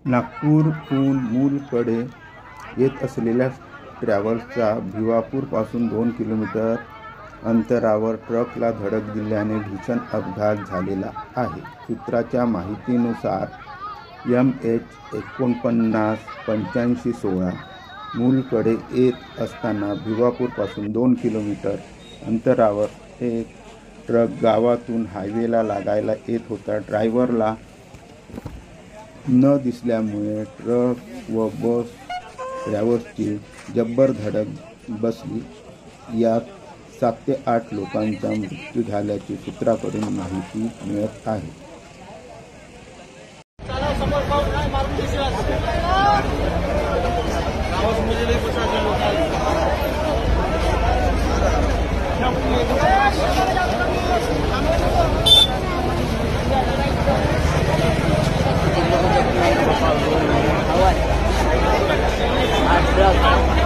नागपूरहून मूलकडे येत असलेल्या ट्रॅव्हल्सचा भिवापूरपासून 2 किलोमीटर अंतरावर ट्रकला धडक दिल्याने भीषण अपघात झालेला आहे। सूत्राच्या माहितीनुसार MH498516 मूलकडे येत असताना भिवापूरपासून 2 किलोमीटर अंतरावर एक ट्रक गावातून हायवेला लागायला येत होता। ड्रायव्हरला न दिसल्यामुळे ट्रक व बस ट्रॅव्हल्सची जब्बर धडक बसली। यात 7 ते 8 लोकांचा मृत्यू झाल्याची सूत्राकडून माहिती मिळत आहे। Ada